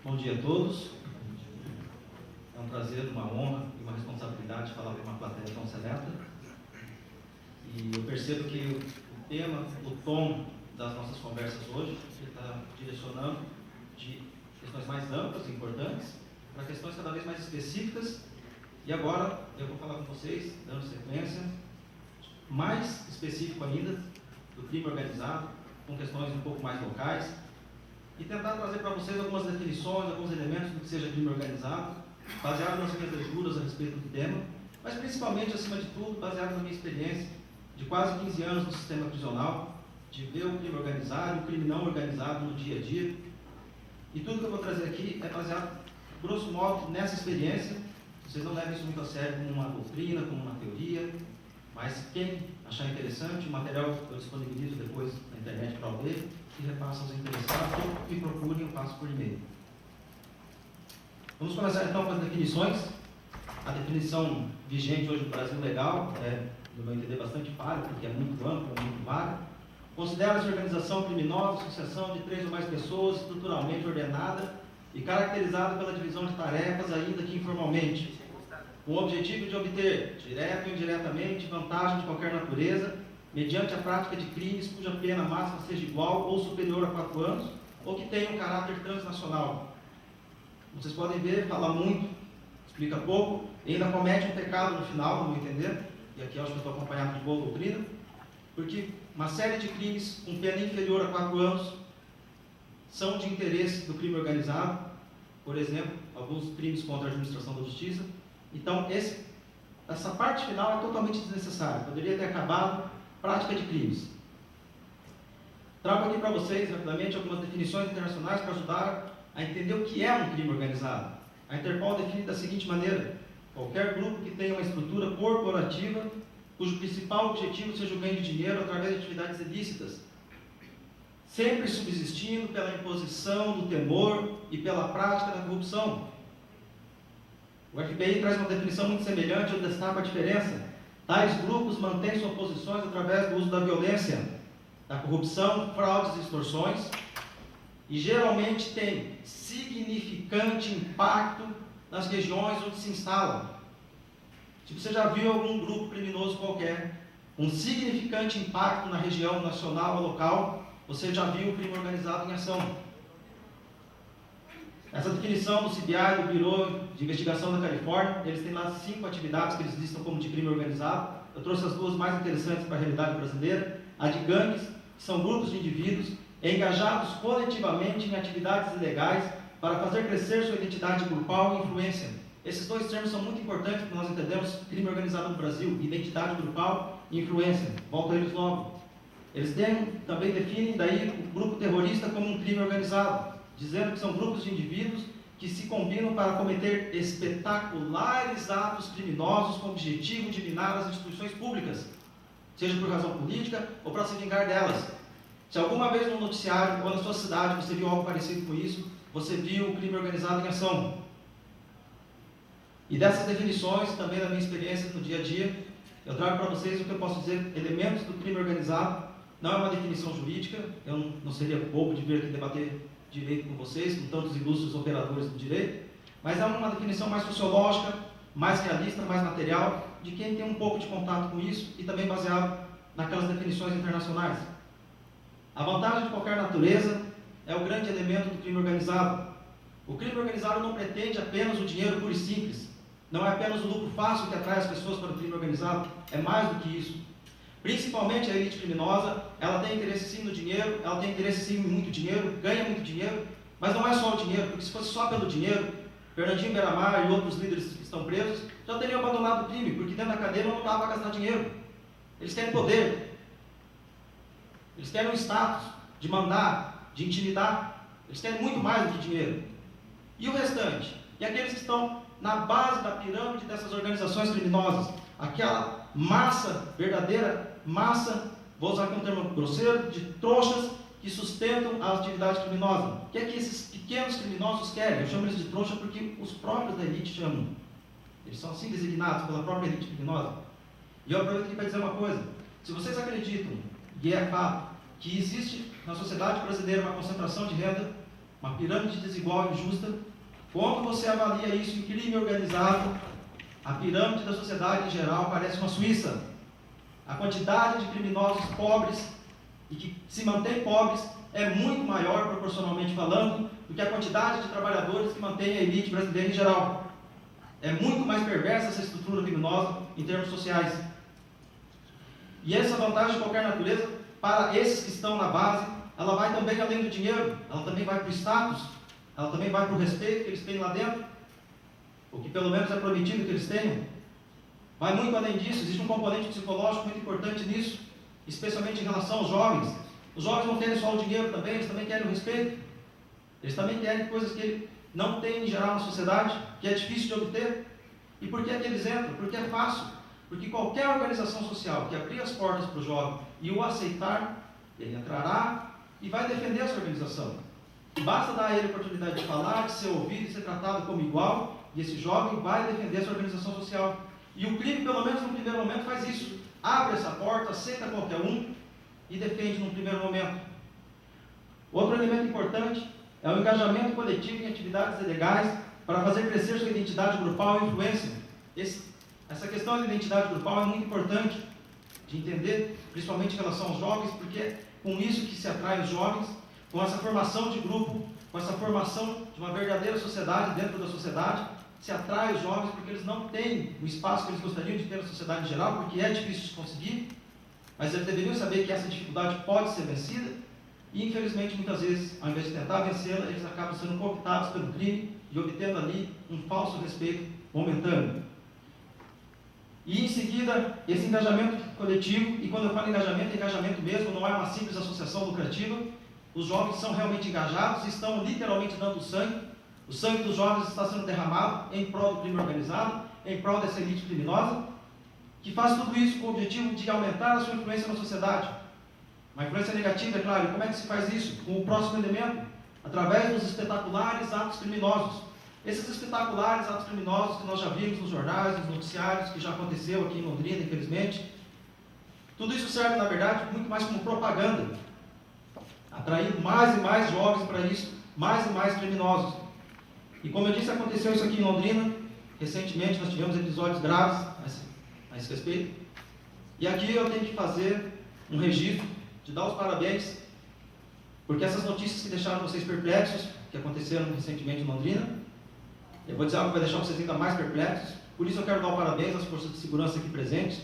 Bom dia a todos. É um prazer, uma honra e uma responsabilidade falar para uma plateia tão seleta. E eu percebo que o tema, o tom das nossas conversas hoje, está direcionando de questões mais amplas e importantes para questões cada vez mais específicas. E agora eu vou falar com vocês, dando sequência, mais específico ainda, do crime organizado, com questões um pouco mais locais, e tentar trazer para vocês algumas definições, alguns elementos do que seja crime organizado, baseado nas minhas leituras a respeito do tema, mas principalmente, acima de tudo, baseado na minha experiência de quase 15 anos no sistema prisional, de ver o crime organizado e o crime não organizado no dia a dia. E tudo que eu vou trazer aqui é baseado, grosso modo, nessa experiência. Vocês não levem isso muito a sério como uma doutrina, como uma teoria, mas quem achar interessante, o material eu disponibilizo depois na internet para ler e repasso aos interessados, ou me procurem, eu passo por e-mail. Vamos começar então com as definições. A definição vigente hoje no Brasil legal é, no meu entender, bastante falha, porque é muito ampla, é muito vaga. Considera-se organização criminosa, associação de 3 ou mais pessoas, estruturalmente ordenada e caracterizada pela divisão de tarefas, ainda que informalmente, com o objetivo de obter, direto ou indiretamente, vantagem de qualquer natureza, mediante a prática de crimes cuja pena máxima seja igual ou superior a 4 anos, ou que tenham um caráter transnacional. Vocês podem ver, fala muito, explica pouco, e ainda comete um pecado no final, no meu entender, e aqui eu acho que eu estou acompanhado de boa doutrina, porque uma série de crimes com pena inferior a 4 anos são de interesse do crime organizado, por exemplo, alguns crimes contra a administração da justiça. Então, essa parte final é totalmente desnecessária, poderia ter acabado. Prática de crimes. Trago aqui para vocês, rapidamente, algumas definições internacionais para ajudar a entender o que é um crime organizado. A Interpol define da seguinte maneira: qualquer grupo que tenha uma estrutura corporativa cujo principal objetivo seja o ganho de dinheiro através de atividades ilícitas, sempre subsistindo pela imposição do temor e pela prática da corrupção. O FBI traz uma definição muito semelhante, eu destaco a diferença. Tais grupos mantêm suas posições através do uso da violência, da corrupção, fraudes e extorsões, e geralmente têm significante impacto nas regiões onde se instalam. Se você já viu algum grupo criminoso qualquer, um significante impacto na região nacional ou local, você já viu o crime organizado em ação. Essa definição do CBI, do Bureau de Investigação da Califórnia, eles têm lá 5 atividades que eles listam como de crime organizado. Eu trouxe as 2 mais interessantes para a realidade brasileira. A de gangues, que são grupos de indivíduos engajados coletivamente em atividades ilegais para fazer crescer sua identidade grupal e influência. Esses 2 termos são muito importantes para nós entendermos crime organizado no Brasil: identidade grupal e influência. Volto a eles logo. Eles também definem daí o grupo terrorista como um crime organizado, dizendo que são grupos de indivíduos que se combinam para cometer espetaculares atos criminosos com o objetivo de minar as instituições públicas, seja por razão política ou para se vingar delas. Se alguma vez no noticiário ou na sua cidade você viu algo parecido com isso, você viu o crime organizado em ação. E dessas definições, também da minha experiência no dia a dia, eu trago para vocês o que eu posso dizer, elementos do crime organizado. Não é uma definição jurídica, eu não seria bobo de vir aqui debater direito com vocês, com tantos ilustres operadores do direito, mas é uma definição mais sociológica, mais realista, mais material, de quem tem um pouco de contato com isso e também baseado naquelas definições internacionais. A vantagem de qualquer natureza é o grande elemento do crime organizado. O crime organizado não pretende apenas o dinheiro puro e simples, não é apenas o lucro fácil que atrai as pessoas para o crime organizado, é mais do que isso. Principalmente a elite criminosa, ela tem interesse sim no dinheiro, ela tem interesse sim em muito dinheiro, ganha muito dinheiro, mas não é só o dinheiro, porque se fosse só pelo dinheiro, Fernandinho Beiramar e outros líderes que estão presos já teriam abandonado o crime, porque dentro da cadeia não dava para gastar dinheiro. Eles querem poder, eles querem um status de mandar, de intimidar, eles querem muito mais do que dinheiro. E o restante? E aqueles que estão na base da pirâmide dessas organizações criminosas, aquela massa, verdadeira massa, vou usar aqui um termo grosseiro, de trouxas que sustentam a atividade criminosa. O que é que esses pequenos criminosos querem? Eu chamo eles de trouxa porque os próprios da elite chamam. Eles são assim designados pela própria elite criminosa. E eu aproveito aqui para dizer uma coisa: se vocês acreditam, e é fato, que existe na sociedade brasileira uma concentração de renda, uma pirâmide desigual e injusta. Quando você avalia isso em crime organizado, a pirâmide da sociedade em geral parece uma Suíça. A quantidade de criminosos pobres e que se mantêm pobres é muito maior, proporcionalmente falando, do que a quantidade de trabalhadores que mantém a elite brasileira em geral. É muito mais perversa essa estrutura criminosa em termos sociais. E essa vantagem de qualquer natureza, para esses que estão na base, ela vai também além do dinheiro, ela também vai para o status, ela também vai para o respeito que eles têm lá dentro, o que pelo menos é prometido que eles tenham. Vai muito além disso, existe um componente psicológico muito importante nisso, especialmente em relação aos jovens. Os jovens não querem só o dinheiro também, eles também querem o respeito. Eles também querem coisas que ele não tem em geral na sociedade, que é difícil de obter. E por que é que eles entram? Porque é fácil. Porque qualquer organização social que abrir as portas para o jovem e o aceitar, ele entrará e vai defender essa organização. Basta dar a ele a oportunidade de falar, de ser ouvido e ser tratado como igual, e esse jovem vai defender essa organização social. E o crime, pelo menos no primeiro momento, faz isso. Abre essa porta, aceita qualquer um e defende num primeiro momento. Outro elemento importante é o engajamento coletivo em atividades ilegais para fazer crescer sua identidade grupal e influência. Essa questão da identidade grupal é muito importante de entender, principalmente em relação aos jovens, porque é com isso que se atrai os jovens, com essa formação de grupo, com essa formação de uma verdadeira sociedade dentro da sociedade, se atrai os jovens porque eles não têm o espaço que eles gostariam de ter na sociedade em geral, porque é difícil de conseguir, mas eles deveriam saber que essa dificuldade pode ser vencida, e infelizmente muitas vezes, ao invés de tentar vencê-la, eles acabam sendo cooptados pelo crime e obtendo ali um falso respeito momentâneo. E em seguida, esse engajamento coletivo, e quando eu falo engajamento, é engajamento mesmo, não é uma simples associação lucrativa. Os jovens são realmente engajados e estão literalmente dando sangue. O sangue dos jovens está sendo derramado em prol do crime organizado, em prol dessa elite criminosa, que faz tudo isso com o objetivo de aumentar a sua influência na sociedade. Uma influência negativa, é claro. E como é que se faz isso? Com o próximo elemento, através dos espetaculares atos criminosos. Esses espetaculares atos criminosos que nós já vimos nos jornais, nos noticiários, que já aconteceu aqui em Londrina, infelizmente, tudo isso serve, na verdade, muito mais como propaganda, atraindo mais e mais jovens para isso, mais e mais criminosos. E como eu disse, aconteceu isso aqui em Londrina. Recentemente nós tivemos episódios graves a esse respeito. E aqui eu tenho que fazer um registro, de dar os parabéns, porque essas notícias que deixaram vocês perplexos, que aconteceram recentemente em Londrina, eu vou dizer algo que vai deixar vocês ainda mais perplexos. Por isso eu quero dar os parabéns às forças de segurança aqui presentes,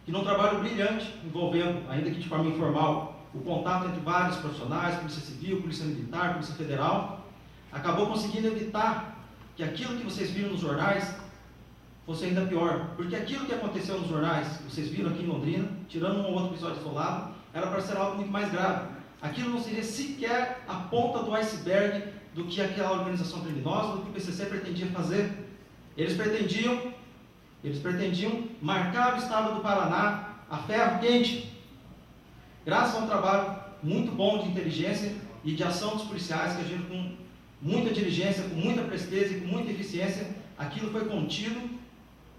que num trabalho brilhante, envolvendo, ainda que de forma informal, o contato entre vários profissionais, Polícia Civil, Polícia Militar, Polícia Federal, acabou conseguindo evitar que aquilo que vocês viram nos jornais fosse ainda pior. Porque aquilo que aconteceu nos jornais, vocês viram aqui em Londrina, tirando um ou outro episódio isolado, era para ser algo muito mais grave. Aquilo não seria sequer a ponta do iceberg do que aquela organização criminosa, do que o PCC pretendia fazer. Eles pretendiam marcar o estado do Paraná a ferro quente. Graças a um trabalho muito bom de inteligência e de ação dos policiais, que agiram com muita diligência, com muita presteza e com muita eficiência, aquilo foi contido.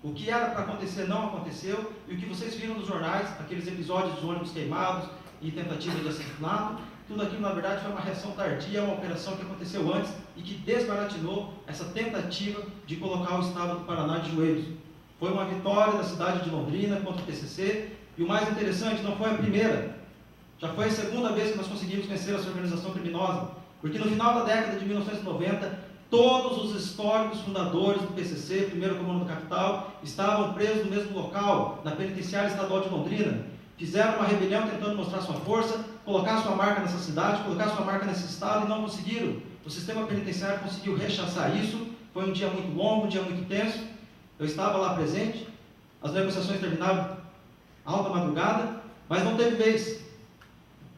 O que era para acontecer não aconteceu, e o que vocês viram nos jornais, aqueles episódios de ônibus queimados e tentativa de assassinato, tudo aquilo na verdade foi uma reação tardia, uma operação que aconteceu antes e que desbaratinou essa tentativa de colocar o estado do Paraná de joelhos. Foi uma vitória da cidade de Londrina contra o PCC, e o mais interessante, não foi a primeira, já foi a segunda vez que nós conseguimos vencer essa organização criminosa, porque no final da década de 1990, todos os históricos fundadores do PCC, primeiro comando da capital, estavam presos no mesmo local, na penitenciária estadual de Londrina. Fizeram uma rebelião tentando mostrar sua força, colocar sua marca nessa cidade, colocar sua marca nesse estado, e não conseguiram. O sistema penitenciário conseguiu rechaçar isso. Foi um dia muito longo, um dia muito tenso. Eu estava lá presente. As negociações terminaram alta madrugada, mas não teve vez.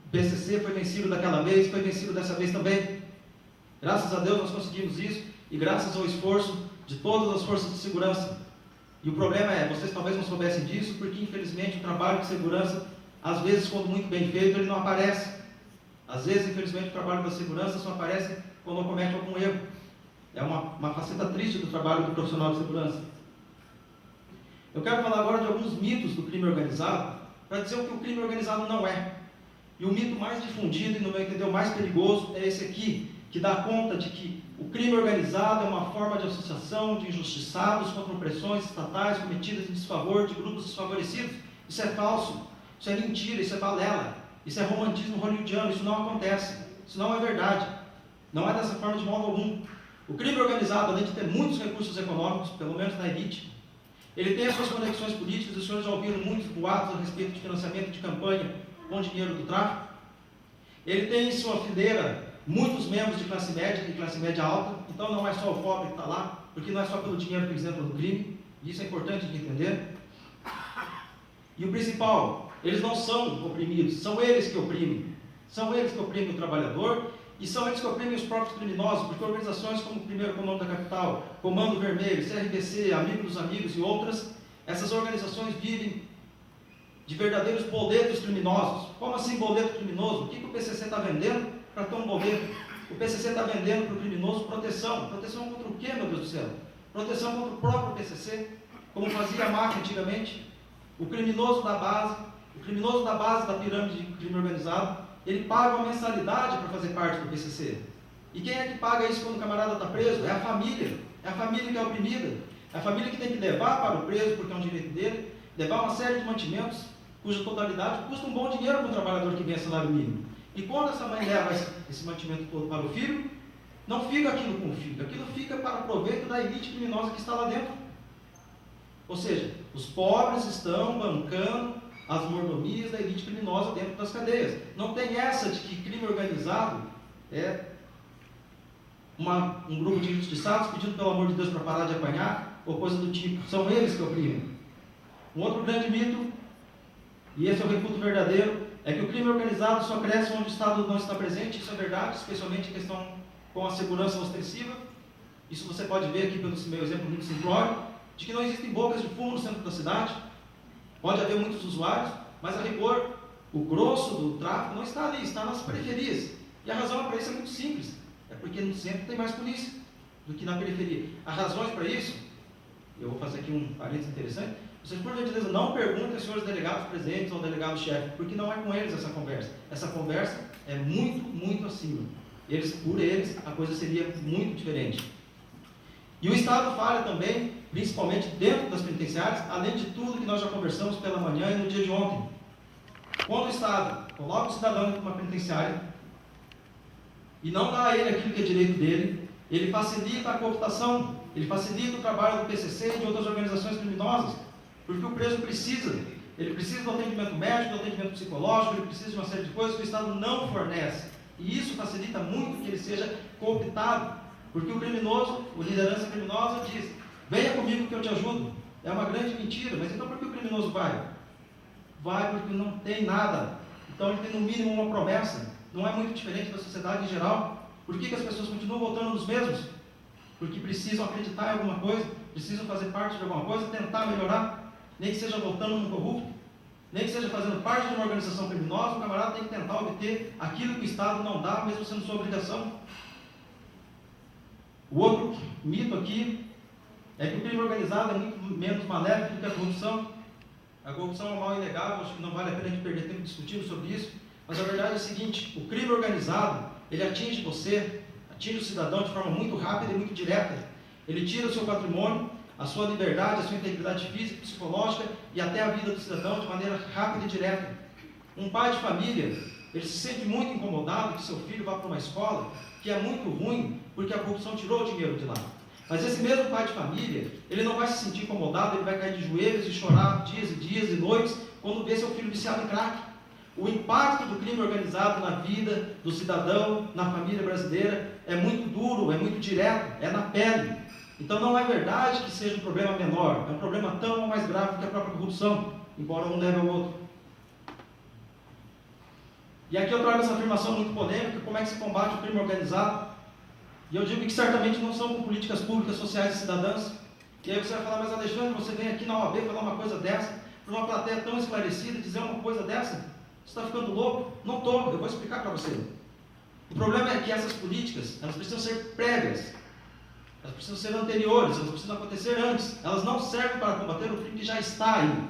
O PCC foi vencido daquela vez, foi vencido dessa vez também. Graças a Deus nós conseguimos isso, e graças ao esforço de todas as forças de segurança. E o problema é, vocês talvez não soubessem disso, porque infelizmente o trabalho de segurança, às vezes quando muito bem feito, ele não aparece. Às vezes, infelizmente, o trabalho da segurança só aparece quando comete algum erro. É uma faceta triste do trabalho do profissional de segurança. Eu quero falar agora de alguns mitos do crime organizado, para dizer o que o crime organizado não é. E o mito mais difundido e, no meu entender, o mais perigoso é esse aqui, que dá conta de que o crime organizado é uma forma de associação de injustiçados contra opressões estatais cometidas em desfavor de grupos desfavorecidos. Isso é falso, isso é mentira, isso é balela, isso é romantismo hollywoodiano, isso não acontece, isso não é verdade, não é dessa forma de modo algum. O crime organizado, além de ter muitos recursos econômicos, pelo menos na elite, ele tem as suas conexões políticas, os senhores já ouviram muitos boatos a respeito de financiamento de campanha com dinheiro do tráfico. Ele tem em sua fileira muitos membros de classe média e classe média alta, então não é só o pobre que está lá, porque não é só pelo dinheiro que eles entram no crime, isso é importante de entender. E o principal, eles não são oprimidos, são eles que oprimem o trabalhador, e são eles que oprimem os próprios criminosos, porque organizações como o Primeiro Comando da Capital, Comando Vermelho, CRBC, Amigo dos Amigos e outras, essas organizações vivem de verdadeiros boletos criminosos. Como assim boleto criminoso? O que o PCC está vendendo para ter um boleto? O PCC está vendendo para o criminoso proteção. Proteção contra o quê, meu Deus do céu? Proteção contra o próprio PCC, como fazia a máfia antigamente. O criminoso da base da pirâmide de crime organizado, ele paga uma mensalidade para fazer parte do PCC. E quem é que paga isso quando o camarada está preso? É a família. É a família que é oprimida. É a família que tem que levar para o preso, porque é um direito dele, levar uma série de mantimentos, cuja totalidade custa um bom dinheiro para um trabalhador que ganha salário mínimo. E quando essa mãe leva esse mantimento todo para o filho, não fica aquilo com o filho, aquilo fica para proveito da elite criminosa que está lá dentro. Ou seja, os pobres estão bancando as mordomias da elite criminosa dentro das cadeias. Não tem essa de que crime organizado é um grupo de injustiçados pedindo pelo amor de Deus para parar de apanhar, ou coisa do tipo. São eles que oprimem. Um outro grande mito, e esse é o refuto verdadeiro, é que o crime organizado só cresce onde o Estado não está presente. Isso é verdade, especialmente em questão com a segurança ostensiva. Isso você pode ver aqui pelo meu exemplo muito simplório, de que não existem bocas de fumo no centro da cidade. Pode haver muitos usuários, mas a rigor, o grosso do tráfico não está ali, está nas periferias. E a razão para isso é muito simples. É porque no centro tem mais polícia do que na periferia. As razões para isso, eu vou fazer aqui um parênteses interessante. Vocês, por gentileza, não perguntem aos senhores delegados presentes ou delegado-chefe, porque não é com eles essa conversa. Essa conversa é muito, muito acima. Por eles, a coisa seria muito diferente. E o Estado falha também, principalmente dentro das penitenciárias, além de tudo que nós já conversamos pela manhã e no dia de ontem. Quando o Estado coloca o cidadão dentro de uma penitenciária e não dá a ele aquilo que é direito dele, ele facilita a cooptação, ele facilita o trabalho do PCC e de outras organizações criminosas, porque o preso precisa. Ele precisa do atendimento médico, do atendimento psicológico, ele precisa de uma série de coisas que o Estado não fornece. E isso facilita muito que ele seja cooptado, porque o criminoso, a liderança criminosa diz: venha comigo que eu te ajudo. É uma grande mentira, mas então por que o criminoso vai? Vai porque não tem nada. Então ele tem no mínimo uma promessa. Não é muito diferente da sociedade em geral. Por que as pessoas continuam voltando nos mesmos? Porque precisam acreditar em alguma coisa, precisam fazer parte de alguma coisa, tentar melhorar. Nem que seja voltando no corrupto, nem que seja fazendo parte de uma organização criminosa, o camarada tem que tentar obter aquilo que o Estado não dá, mesmo sendo sua obrigação. O outro mito aqui é que o crime organizado é muito menos maléfico do que a corrupção. A corrupção é um mal inegável, acho que não vale a pena a gente perder tempo discutindo sobre isso, mas a verdade é a seguinte: o crime organizado, ele atinge você, atinge o cidadão de forma muito rápida e muito direta. Ele tira o seu patrimônio, a sua liberdade, a sua integridade física, psicológica e até a vida do cidadão de maneira rápida e direta. Um pai de família, ele se sente muito incomodado que seu filho vá para uma escola que é muito ruim, porque a corrupção tirou o dinheiro de lá. Mas esse mesmo pai de família, ele não vai se sentir incomodado, ele vai cair de joelhos e chorar dias e dias e noites quando vê seu filho viciado em crack. O impacto do crime organizado na vida do cidadão, na família brasileira, é muito duro, é muito direto, é na pele. Então não é verdade que seja um problema menor, é um problema tão ou mais grave que a própria corrupção, embora um leve ao outro. E aqui eu trago essa afirmação muito polêmica: como é que se combate o crime organizado? E eu digo que certamente não são com políticas públicas, sociais e cidadãs. E aí você vai falar: mas Alexandre, você vem aqui na OAB falar uma coisa dessa, para uma plateia tão esclarecida, dizer uma coisa dessa? Você está ficando louco? Não estou, eu vou explicar para você. O problema é que essas políticas, elas precisam ser prévias. Elas precisam ser anteriores, elas precisam acontecer antes. Elas não servem para combater o crime que já está aí.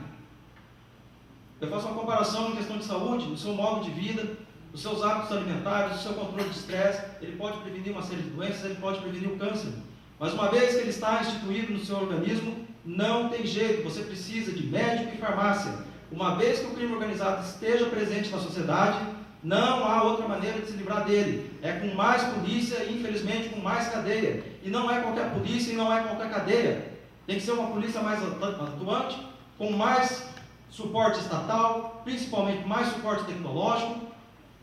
Eu faço uma comparação em questão de saúde, no seu modo de vida, os seus hábitos alimentares, o seu controle de estresse. Ele pode prevenir uma série de doenças, ele pode prevenir o câncer. Mas uma vez que ele está instituído no seu organismo, não tem jeito, você precisa de médico e farmácia. Uma vez que o crime organizado esteja presente na sociedade, não há outra maneira de se livrar dele. É com mais polícia e, infelizmente, com mais cadeia. E não é qualquer polícia e não é qualquer cadeia. Tem que ser uma polícia mais atuante, com mais suporte estatal, principalmente mais suporte tecnológico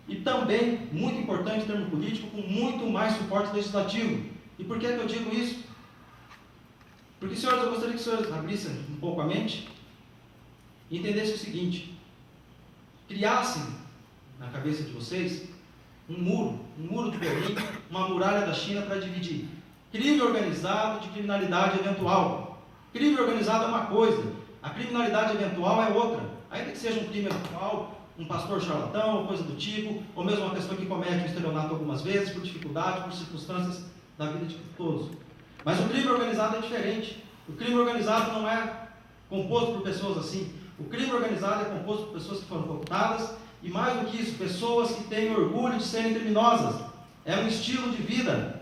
e também, muito importante em termos políticos, com muito mais suporte legislativo. E por que eu digo isso? Porque, senhores, eu gostaria que os senhores abrissem um pouco a mente e entendessem o seguinte: criassem na cabeça de vocês um muro de Berlim, uma muralha da China para dividir crime organizado de criminalidade eventual. Crime organizado é uma coisa, a criminalidade eventual é outra. Ainda que seja um crime eventual, um pastor charlatão, ou coisa do tipo, ou mesmo uma pessoa que comete um estelionato algumas vezes, por dificuldade, por circunstâncias da vida de todos. Mas o crime organizado é diferente. O crime organizado não é composto por pessoas assim. O crime organizado é composto por pessoas que foram cooptadas, e mais do que isso, pessoas que têm orgulho de serem criminosas. É um estilo de vida.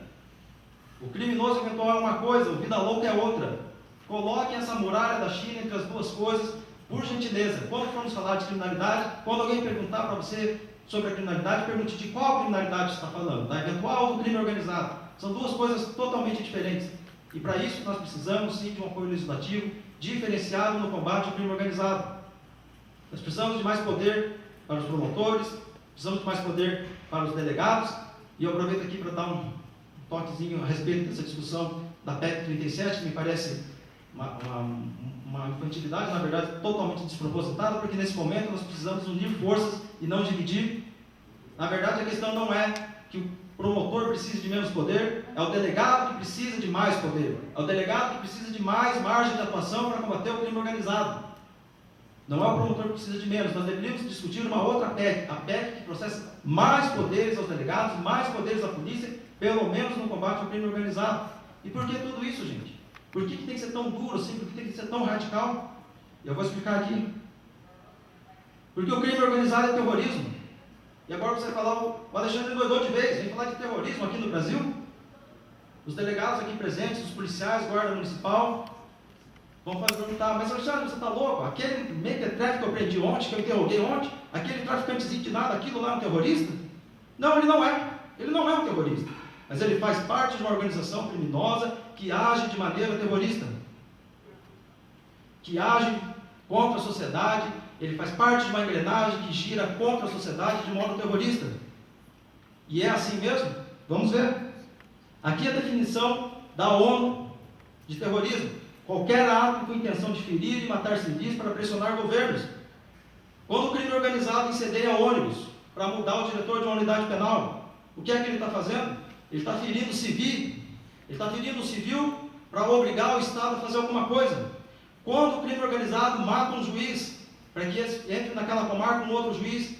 O criminoso eventual é uma coisa, o vida louca é outra. Coloquem essa muralha da China entre as duas coisas, por gentileza. Quando formos falar de criminalidade, quando alguém perguntar para você sobre a criminalidade, pergunte de qual criminalidade você está falando, da eventual ou do crime organizado. São duas coisas totalmente diferentes. E para isso nós precisamos sim de um apoio legislativo diferenciado no combate ao crime organizado. Nós precisamos de mais poder para os promotores, precisamos de mais poder para os delegados, e eu aproveito aqui para dar um toquezinho a respeito dessa discussão da PEC 37, que me parece uma infantilidade, na verdade, totalmente despropositada, porque nesse momento nós precisamos unir forças e não dividir. Na verdade, a questão não é que o promotor precisa de menos poder, é o delegado que precisa de mais poder, é o delegado que precisa de mais margem de atuação para combater o crime organizado. Não é o promotor que precisa de menos. Nós deveríamos discutir uma outra PEC, a PEC que processa mais poderes aos delegados, mais poderes à polícia, pelo menos no combate ao crime organizado. E por que tudo isso, gente? Por que tem que ser tão duro assim? Por que tem que ser tão radical? Eu vou explicar aqui. Porque o crime organizado é terrorismo. E agora você falar, o Alexandre doidou de vez, vem falar de terrorismo aqui no Brasil? Os delegados aqui presentes, os policiais, guarda municipal, vão perguntar, mas Alexandre, você está louco? Aquele mequetrefe que eu prendi ontem, que eu interroguei ontem, aquele traficantezinho de nada, aquilo lá é um terrorista? Não, ele não é. Ele não é um terrorista. Mas ele faz parte de uma organização criminosa que age de maneira terrorista. Que age contra a sociedade. Ele faz parte de uma engrenagem que gira contra a sociedade de modo terrorista. E é assim mesmo? Vamos ver. Aqui a definição da ONU de terrorismo: qualquer ato com intenção de ferir e matar civis para pressionar governos. Quando o crime organizado incendeia ônibus para mudar o diretor de uma unidade penal, o que é que ele está fazendo? Ele está ferindo o civil. Ele está ferindo o civil para obrigar o Estado a fazer alguma coisa. Quando o crime organizado mata um juiz, para que entre naquela comarca um outro juiz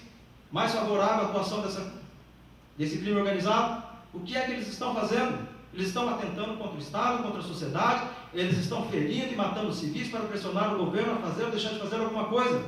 mais favorável à atuação desse crime organizado, o que é que eles estão fazendo? Eles estão atentando contra o Estado, contra a sociedade, eles estão ferindo e matando civis para pressionar o governo a fazer ou deixar de fazer alguma coisa.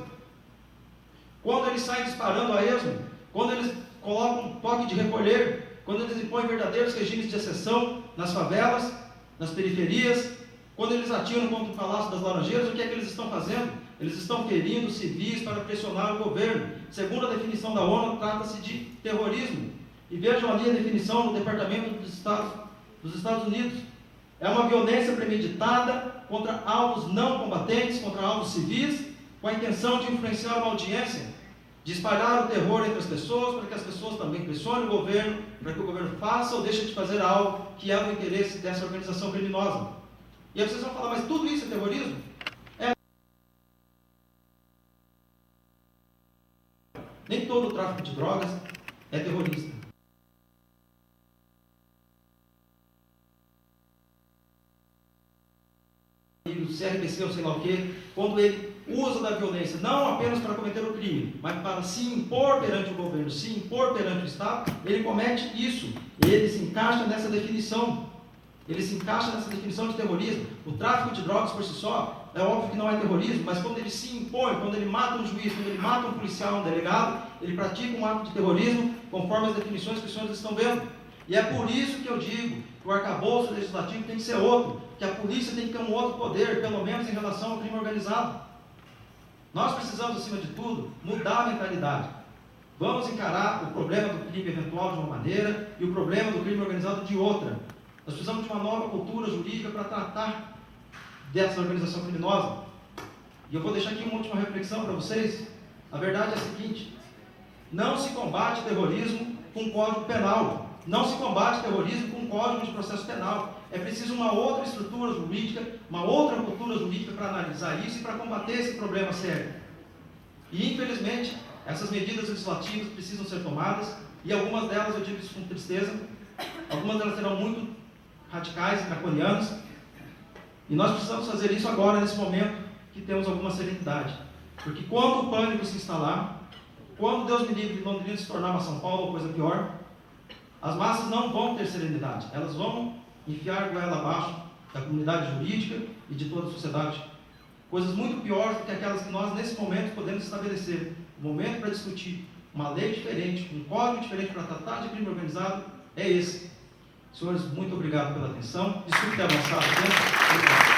Quando eles saem disparando a esmo, quando eles colocam um toque de recolher, quando eles impõem verdadeiros regimes de exceção nas favelas, nas periferias, quando eles atiram contra o Palácio das Laranjeiras, o que é que eles estão fazendo? Eles estão ferindo civis para pressionar o governo. Segundo a definição da ONU, trata-se de terrorismo. E vejam ali a definição do Departamento dos Estados Unidos. É uma violência premeditada contra alvos não combatentes, contra alvos civis, com a intenção de influenciar uma audiência, de espalhar o terror entre as pessoas, para que as pessoas também pressionem o governo, para que o governo faça ou deixe de fazer algo que é do interesse dessa organização criminosa. E aí vocês vão falar, mas tudo isso é terrorismo? Nem todo o tráfico de drogas é terrorista. O CRPC ou sei lá o que, quando ele usa da violência não apenas para cometer o crime, mas para se impor perante o governo, se impor perante o Estado, ele comete isso. Ele se encaixa nessa definição. Ele se encaixa nessa definição de terrorismo. O tráfico de drogas por si só é óbvio que não é terrorismo, mas quando ele se impõe, quando ele mata um juiz, quando ele mata um policial, um delegado, ele pratica um ato de terrorismo, conforme as definições que os senhores estão vendo. E é por isso que eu digo que o arcabouço legislativo tem que ser outro, que a polícia tem que ter um outro poder, pelo menos em relação ao crime organizado. Nós precisamos, acima de tudo, mudar a mentalidade. Vamos encarar o problema do crime eventual de uma maneira e o problema do crime organizado de outra. Nós precisamos de uma nova cultura jurídica para tratar dessa organização criminosa. E eu vou deixar aqui uma última reflexão para vocês. A verdade é a seguinte: não se combate terrorismo com código penal. Não se combate terrorismo com código de processo penal. É preciso uma outra estrutura jurídica, uma outra cultura jurídica para analisar isso e para combater esse problema sério. E, infelizmente, essas medidas legislativas precisam ser tomadas, e algumas delas, eu digo isso com tristeza, algumas delas serão muito radicais e draconianas, e nós precisamos fazer isso agora, nesse momento que temos alguma serenidade. Porque quando o pânico se instalar, quando Deus me livre, Londrina se tornar uma São Paulo ou coisa pior, as massas não vão ter serenidade, elas vão enfiar a goela abaixo da comunidade jurídica e de toda a sociedade. Coisas muito piores do que aquelas que nós, nesse momento, podemos estabelecer. O momento para discutir uma lei diferente, um código diferente para tratar de crime organizado é esse. Senhores, muito obrigado pela atenção. Desculpe ter avançado o tempo.